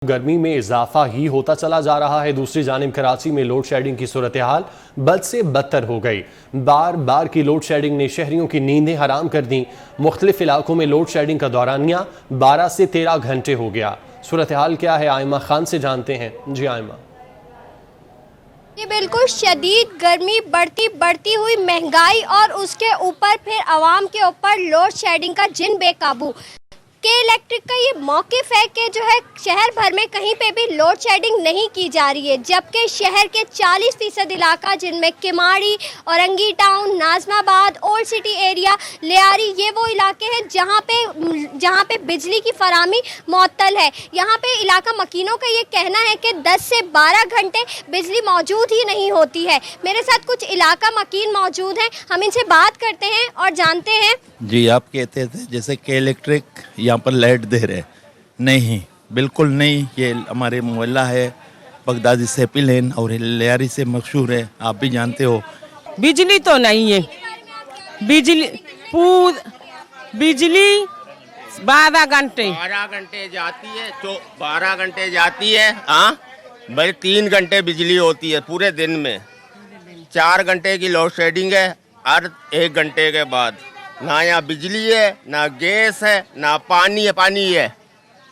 गर्मी में इजाफा ही होता चला जा रहा है। दूसरी जानिब कराची में लोड शेडिंग की सूरत हाल बद से बदतर हो गई। बार बार की लोड शेडिंग ने शहरियों की नींदें हराम कर दी। मुख्तलिफ इलाकों में लोड शेडिंग का दौरानिया 12 से 13 घंटे हो गया। सूरत हाल क्या है, आयमा खान से जानते हैं। जी आयमा। ये बिल्कुल शदीद गर्मी, बढ़ती हुई महंगाई और उसके ऊपर फिर आवाम के ऊपर लोड शेडिंग का जिन बेकाबू। के इलेक्ट्रिक का ये मौक़िफ़ है कि जो है शहर भर में कहीं पे भी लोड शेडिंग नहीं की जा रही है, जबकि शहर के 40% इलाका जिनमें Kemari, Orangi town, Nazimabad, old city area, Lyari, ये वो इलाके हैं जहाँ पे बिजली की फरामी मुअत्तल है। यहाँ पे इलाका मकीनों का ये कहना है कि 10 से 12 घंटे बिजली मौजूद ही नहीं होती है। मेरे साथ कुछ इलाका मकीन मौजूद हैं, हम इनसे बात करते हैं और जानते हैं। जी, आप कहते थे जैसे के इलेक्ट्रिक यहाँ पर लाइट दे रहे, नहीं, बिल्कुल नहीं। ये हमारे मोहल्ला है बगदादी सेपी लेन और लियारी से मशहूर है, आप भी जानते हो। बिजली तो नहीं है, बिजली 12 घंटे जाती है, तो 12 घंटे जाती है। हाँ भाई, 3 घंटे बिजली होती है पूरे दिन में। 4 घंटे की लोड शेडिंग है हर 1 घंटे के बाद। ना यहाँ बिजली है, ना गैस है, ना पानी है,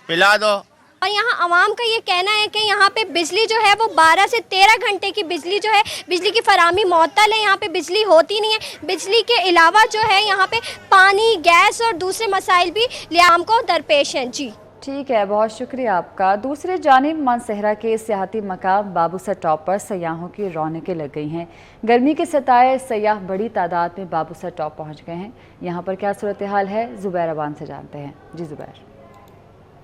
पिला दो। और यहाँ आवाम का ये कहना है कि यहाँ पे बिजली जो है वो 12 से 13 घंटे की बिजली जो है, बिजली की फरामी मुअत्तल है। यहाँ पे बिजली होती नहीं है। बिजली के अलावा जो है यहाँ पे पानी, गैस और दूसरे मसाइल भी आवाम को दरपेश हैं। जी ठीक है, बहुत शुक्रिया आपका। दूसरे जानिब मानसहरा के सियाहती मकाम बाबूसर टॉप पर सयाहों की रौनकें लग गई हैं। गर्मी के सताए सयाह बड़ी तादाद में बाबूसर टॉप पहुंच गए हैं। यहाँ पर क्या सूरत हाल है, जुबैर अबान से जानते हैं। जी जुबैर।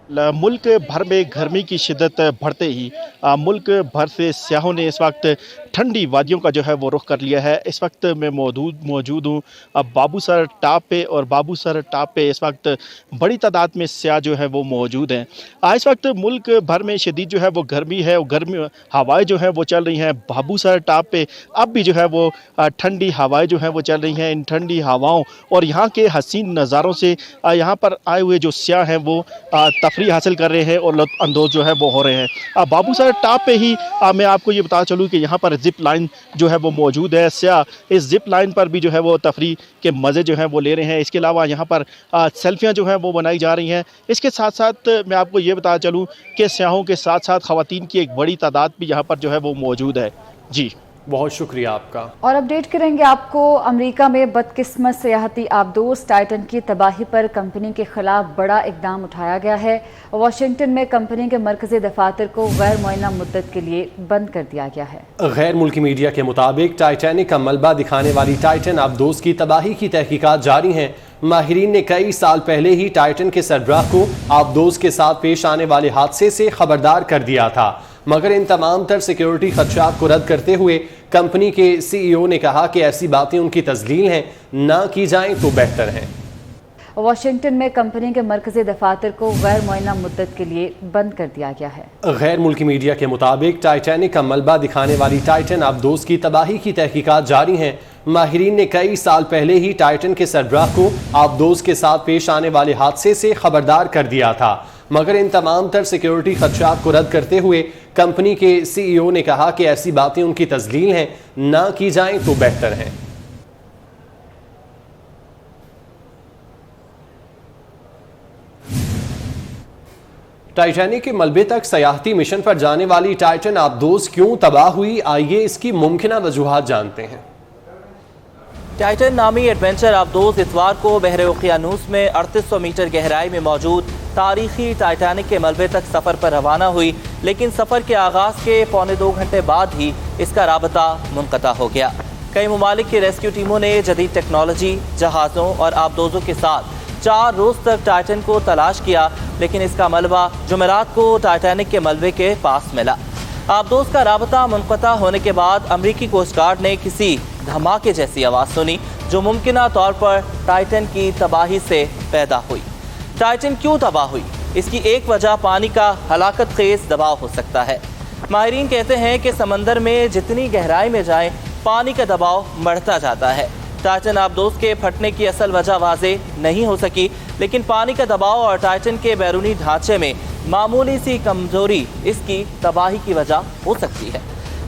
मुल्क भर में गर्मी की शिद्दत बढ़ते ही मुल्क भर से सयाहों ने इस वक्त ठंडी वादियों का जो है वो रुख कर लिया है। इस वक्त मैं मौजूद हूँ बाबूसर टॉप पे, और बाबूसर टॉप पे इस वक्त बड़ी तादाद में सयाह जो है वो मौजूद हैं। इस वक्त मुल्क भर में शदीद जो है वो गर्मी है, और गर्मी हवाएं जो हैं वो चल रही हैं। बाबूसर टॉप पे अब भी जो है वो ठंडी हवाएं जो हैं वो चल रही हैं। इन ठंडी हवाओं और यहाँ के हसीन नज़ारों से यहाँ पर आए हुए जो सयाह हैं वो तफरीह हासिल कर रहे हैं और लुत्फ़ अंदोज़ जो है वो हो रहे हैं। बाबूसर टॉप पे ही मैं आपको ये बता चलूँ कि यहाँ पर जिप लाइन जो है वो मौजूद है। सयाह इस जिप लाइन पर भी जो है वो तफरीह के मज़े जो हैं वो ले रहे हैं। इसके अलावा यहाँ पर सेल्फियाँ जो हैं वो बनाई जा रही हैं। इसके साथ साथ मैं आपको ये बता चलूँ कि सयाहों के साथ साथ ख़वातीन की एक बड़ी तादाद भी यहाँ पर जो है वो मौजूद है। जी बहुत शुक्रिया आपका। और अपडेट करेंगे आपको। अमेरिका में बदकिस्मत सियाहती आबदोज़ टाइटन की तबाही पर कंपनी के खिलाफ बड़ा इकदाम उठाया गया है। वाशिंगटन में कंपनी के मरकज़ी दफातर को गैर मुअय्यना मुद्दत के लिए बंद कर दिया गया है। गैर मुल्की मीडिया के मुताबिक टाइटैनिक का मलबा दिखाने वाली टाइटन आबदोज़ की तबाही की तहकीकात जारी हैं। माहिरीन ने कई साल पहले ही टाइटन के सरबराह को आबदोज़ के साथ पेश आने वाले हादसे से खबरदार कर दिया था, मगर इन तमाम तर सिक्योरिटी खदशात को रद्द करते हुए कंपनी के CEO ने कहा कि ऐसी बातें उनकी तज़लील हैं, ना की जाएं तो बेहतर हैं। वाशिंगटन में कंपनी के मरकज़ी दफातर को गैर मुअय्यना मुद्दत के लिए बंद कर दिया गया है। गैर मुल्की मीडिया के मुताबिक टाइटैनिक का मलबा दिखाने वाली टाइटन आबदोज़ की तबाही की तहकीकात जारी हैं। माहिरीन ने कई साल पहले ही टाइटन के सरबराह को आबदोज़ के साथ पेश आने वाले हादसे से खबरदार कर दिया था, मगर इन तमाम तर सिक्योरिटी खदशात को रद्द करते हुए कंपनी के CEO ने कहा कि ऐसी बातें उनकी तज़लील हैं, ना की जाएं तो बेहतर हैं। टाइटैनिक के मलबे तक सयाहती मिशन पर जाने वाली टाइटन आबदोज़ क्यों तबाह हुई, आइए इसकी मुमकिना वजूहात जानते हैं। टाइटन नामी एडवेंचर आबदोज़ इतवार को बहरे उक़यानूस में 3800 मीटर गहराई में मौजूद तारीखी टाइटैनिक के मलबे तक सफ़र पर रवाना हुई, लेकिन सफ़र के आगाज़ के पौने 2 घंटे बाद ही इसका राबता मुनक़ता हो गया। कई ममालिक की रेस्क्यू टीमों ने जदीद टेक्नोलॉजी, जहाज़ों और आबदोज़ों के साथ 4 रोज़ तक टाइटन को तलाश किया, लेकिन इसका मलबा जुमेरात को टाइटैनिक के मलबे के पास मिला। आबदोज़ का राबता मुनक़ता होने के बाद अमरीकी कोस्ट गार्ड ने किसी धमाके जैसी आवाज़ सुनी, जो मुमकिना तौर पर टाइटन की तबाही से पैदा हुई। टाइटन क्यों तबाह हुई? इसकी एक वजह पानी का हलाकत खेज दबाव हो सकता है। माहिरीन कहते हैं कि समंदर में जितनी गहराई में जाएं, पानी का दबाव बढ़ता जाता है। टाइटन आबदोज़ के फटने की असल वजह वाज़ेह नहीं हो सकी, लेकिन पानी का दबाव और टाइटन के बैरूनी ढांचे में मामूली सी कमजोरी इसकी तबाही की वजह हो सकती है।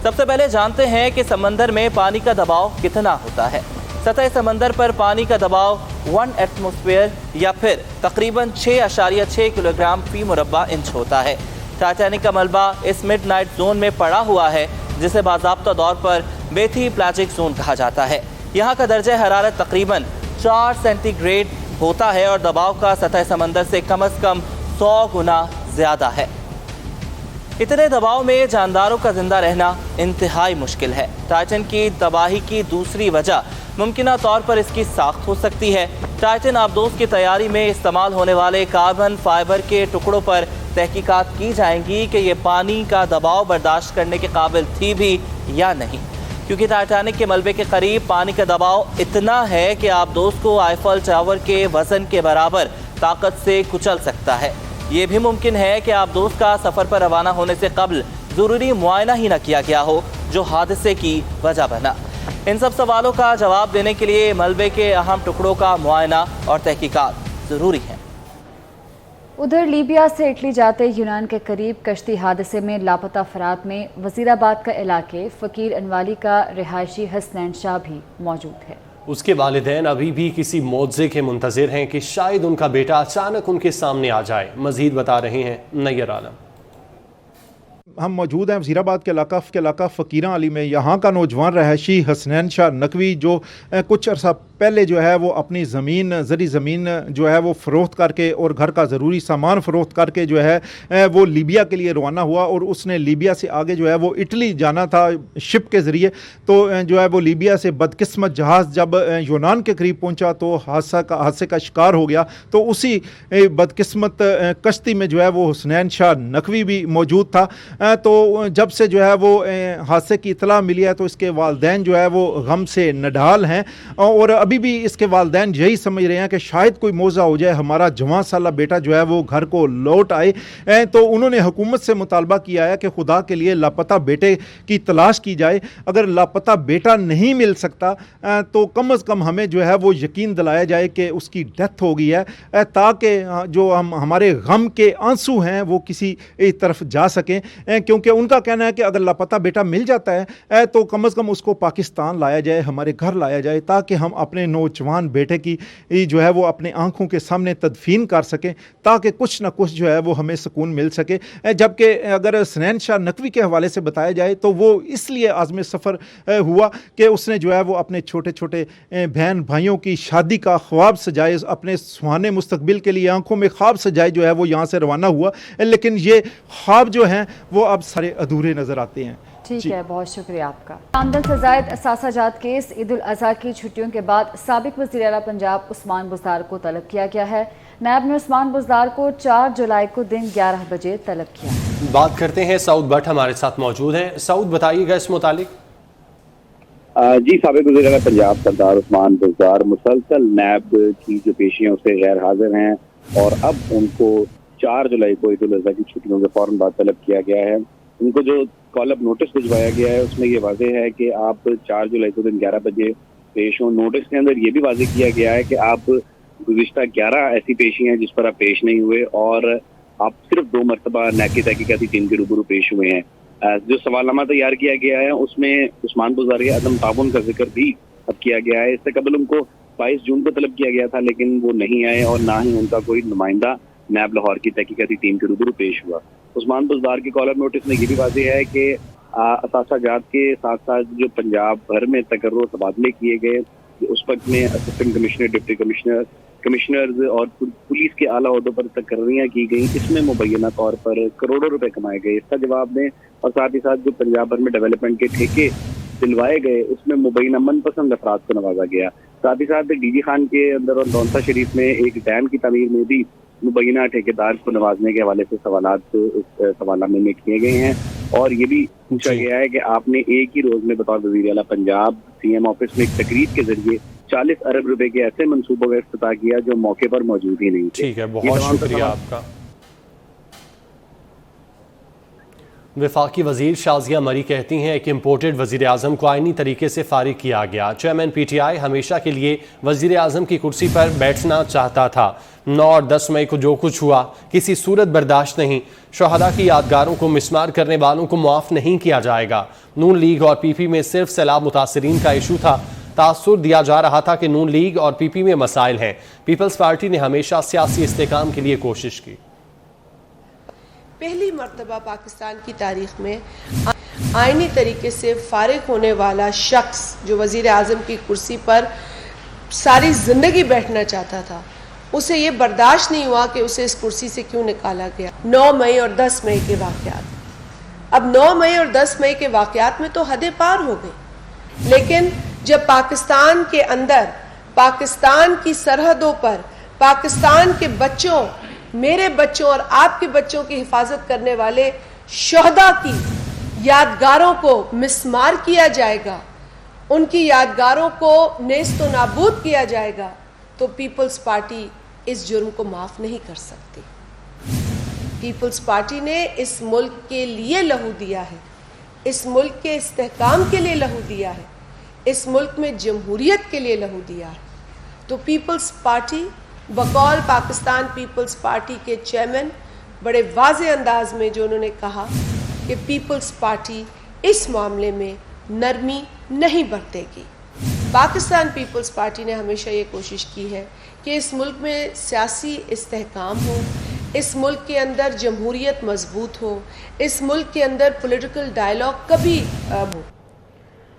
सबसे पहले जानते हैं कि समंदर में पानी का दबाव कितना होता है। सतह समंदर पर पानी का दबाव 1 एटमॉस्फेयर या फिर तकरीबन 6.6 किलोग्राम फी मुरब्बा इंच होता है। टाइटैनिक का मलबा इस मिडनाइट जोन में पड़ा हुआ है, जिसे बाज़ाब्ता तौर पर बेथी प्लाजिक जोन कहा जाता है। यहाँ का दर्जा हरारत तकरीबन 4 सेंटीग्रेड होता है और दबाव का सतह समंदर से कम 100 गुना ज़्यादा है। इतने दबाव में जानदारों का जिंदा रहना इंतहाई मुश्किल है। टाइटन की तबाही की दूसरी वजह मुमकिना तौर पर इसकी साख्त हो सकती है। टाइटन आबदोज की तैयारी में इस्तेमाल होने वाले कार्बन फाइबर के टुकड़ों पर तहकीकात की जाएंगी कि ये पानी का दबाव बर्दाश्त करने के काबिल थी भी या नहीं, क्योंकि टाइटैनिक के मलबे के करीब पानी का दबाव इतना है कि आबदोज को आईफल टावर के वजन के बराबर ताकत से कुचल सकता है। ये भी मुमकिन है कि आबदोज का सफ़र पर रवाना होने से कबल ज़रूरी मुआयना ही न किया गया हो, जो हादसे की वजह बना। इन सब सवालों का जवाब देने के लिए मलबे के अहम टुकड़ों का मुआयना और तहकीकात ज़रूरी है। उधर लीबिया से इटली जाते यूनान के करीब कश्ती हादसे में लापता अफराद में वजीराबाद का इलाके फ़कीर अनवाली का रिहायशी हसनैन शाह भी मौजूद है। उसके वालिदैन अभी भी किसी मौज़े के मुंतज़िर हैं कि शायद उनका बेटा अचानक उनके सामने आ जाए। मज़ीद बता रहे हैं नैयर आलम। हम मौजूद हैं वज़ीराबाद के इलाका फ़कीरा अली में। यहाँ का नौजवान रहायशी हसनैन शाह नकवी जो कुछ अर्सा पहले जो है वो अपनी ज़री ज़मीन जो है वो फ़रोख्त करके और घर का ज़रूरी सामान फ़रोख्त करके जो है वो लीबिया के लिए रवाना हुआ और उसने लीबिया से आगे जो है वो इटली जाना था शिप के ज़रिए। तो जो है वो लीबिया से बदकिस्मत जहाज़ जब यूनान के करीब पहुँचा तो हादसे का शिकार हो गया। तो उसी बदकिस्मत कश्ती में जो है वो हसनैन शाह नकवी भी मौजूद था। तो जब से जो है वो हादसे की इतला मिली है तो इसके वालिदैन जो है वो गम से नडाल हैं और अभी भी इसके वालिदैन यही समझ रहे हैं कि शायद कोई मौज़ा हो जाए, हमारा जवान साला बेटा जो है वो घर को लौट आए। तो उन्होंने हुकूमत से मुतालबा किया है कि खुदा के लिए लापता बेटे की तलाश की जाए। अगर लापता बेटा नहीं मिल सकता तो कम अज़ कम हमें जो है वो यकीन दिलाया जाए कि उसकी डेथ हो गई है, ताकि जो हमारे गम के आंसू हैं वो किसी एक तरफ जा सकें। क्योंकि उनका कहना है कि अगर लापता बेटा मिल जाता है तो कम अज़ कम उसको पाकिस्तान लाया जाए, हमारे घर लाया जाए, ताकि हम अपने नौजवान बेटे की जो है वो अपने आंखों के सामने तदफीन कर सकें, ताकि कुछ ना कुछ जो है वो हमें सुकून मिल सके। जबकि अगर हसनैन शाह नकवी के हवाले से बताया जाए तो वो इसलिए आज़म सफ़र हुआ कि उसने जो है वो अपने छोटे छोटे बहन भाइयों की शादी का ख्वाब सजाए, अपने सुहाने मुस्तकबिल के लिए आंखों में ख्वाब सजाए जो है वो यहाँ से रवाना हुआ। लेकिन ये ख्वाब जो हैं वो अब सारे अधूरे नज़र आते हैं। ठीक है, बहुत शुक्रिया आपका। आमदन से ज़ायद असासाजात केस ईद उल अज़हा की छुट्टियों के बाद साबिक वज़ीर आला पंजाब उस्मान बुज़दार को तलब किया गया है। नायब ने उस्मान बुज़दार को 4 जुलाई को दिन 11 बजे तलब किया। बात करते हैं सऊद भट्ट हमारे साथ मौजूद हैं। सऊद बताइएगा इस मुतालिक। जी, साबिक वज़ीर आला पंजाब सरदार उस्मान बुज़दार मुसलसल नायब की जो पेशियां उससे गैर हाजिर हैं और अब उनको 4 जुलाई को ईद उल अज़हा की छुट्टियों के फ़ौरन बाद तलब किया गया है। उनको जो कॉल-अप नोटिस भिजवाया गया है उसमें ये वाज़ेह है कि आप 4 जुलाई को दिन 11 बजे पेश हों। नोटिस के अंदर ये भी वाज़ेह किया गया है कि आप गुज़िश्ता 11 ऐसी पेशी हैं जिस पर आप पेश नहीं हुए और आप सिर्फ 2 मरतबा नायब तहकीकाती टीम के रूबरू पेश हुए हैं। जो सवालनामा तैयार किया गया है उसमें उस्मान बुज़दार के अदम ताबुन का जिक्र भी अब किया गया है। इससे कबल उनको 22 जून को तलब किया गया था लेकिन वो नहीं आए और ना ही उनका कोई नुमाइंदा नायब लाहौर की तहकीकाती टीम के रूबरू पेश हुआ। उस्मान बुज़दार की कॉलर नोटिस में ये भी वाज़ेह है कि असासाजात के साथ साथ जो पंजाब भर में तकर्रुर तबादले किए गए उस वक्त में assistant commissioner, deputy commissioner, commissioners और पुलिस के आला ओहदों पर तकर्रियाँ की गई, इसमें मुबैना तौर पर करोड़ों रुपए कमाए गए, इसका जवाब दें। और साथ ही साथ जो पंजाब भर में डेवलपमेंट के ठेके दिलवाए गए उसमें मुबैना मनपसंद अफराद को नवाजा गया। साथ ही साथ डीजी खान के अंदर और दौलता शरीफ में एक डैम की तमीर में भी मुबैना ठेकेदार को नवाजने के हवाले से सवालात इस सवालनामे में किए गए हैं। और ये भी पूछा गया है कि आपने एक ही रोज में बतौर वज़ीर आला पंजाब सीएम ऑफिस में एक तकरीर के जरिए 40 अरब रुपए के ऐसे मंसूबों का इफ्तिताह किया जो मौके पर मौजूद ही नहीं थे। ठीक है, बहुत शुक्रिया आपका। वफाकी वजीर शाजिया मरी कहती हैं कि इम्पोर्टेड वजीर आज़म को आइनी तरीके से फारिग किया गया। चेयरमैन PTI हमेशा के लिए वजीर आज़म की कुर्सी पर बैठना चाहता था। 9 और 10 मई को जो कुछ हुआ किसी सूरत बर्दाश्त नहीं। शहदा की यादगारों को मिसमार करने वालों को मुआफ़ नहीं किया जाएगा। नून लीग और PP में सिर्फ सैलाब मुतासरीन का इशू था। तासुर दिया जा रहा था कि नून लीग और PP में मसाइल हैं। पीपल्स पार्टी ने हमेशा सियासी इस्तेकाम के लिए कोशिश की। पहली मर्तबा पाकिस्तान की तारीख में आईनी तरीके से फारिग होने वाला शख्स जो वज़ीर आज़म की कुर्सी पर सारी ज़िंदगी बैठना चाहता था, उसे ये बर्दाश्त नहीं हुआ कि उसे इस कुर्सी से क्यों निकाला गया। 9 मई और 10 मई के वाक़यात, अब 9 मई और 10 मई के वाक़यात में तो हदें पार हो गई, लेकिन जब पाकिस्तान के अंदर, पाकिस्तान की सरहदों पर, पाकिस्तान के बच्चों, मेरे बच्चों और आपके बच्चों की हिफाजत करने वाले शहदा की यादगारों को मिसमार किया जाएगा, उनकी यादगारों को नेस्तो नाबूद किया जाएगा, तो पीपल्स पार्टी इस जुर्म को माफ़ नहीं कर सकती। पीपल्स पार्टी ने इस मुल्क के लिए लहू दिया है, इस मुल्क के इस्तेहकाम के लिए लहू दिया है, इस मुल्क में जमहूरियत के लिए लहू दिया है। तो पीपल्स पार्टी बकौल पाकिस्तान पीपल्स पार्टी के चेयरमैन बड़े वाज़े अंदाज में जो उन्होंने कहा कि पीपल्स पार्टी इस मामले में नरमी नहीं बरतेगी। पाकिस्तान पीपल्स पार्टी ने हमेशा ये कोशिश की है कि इस मुल्क में सियासी इस्तेहकाम हो, इस मुल्क के अंदर जमहूरियत मजबूत हो, इस मुल्क के अंदर पॉलिटिकल डायलॉग कभी हो।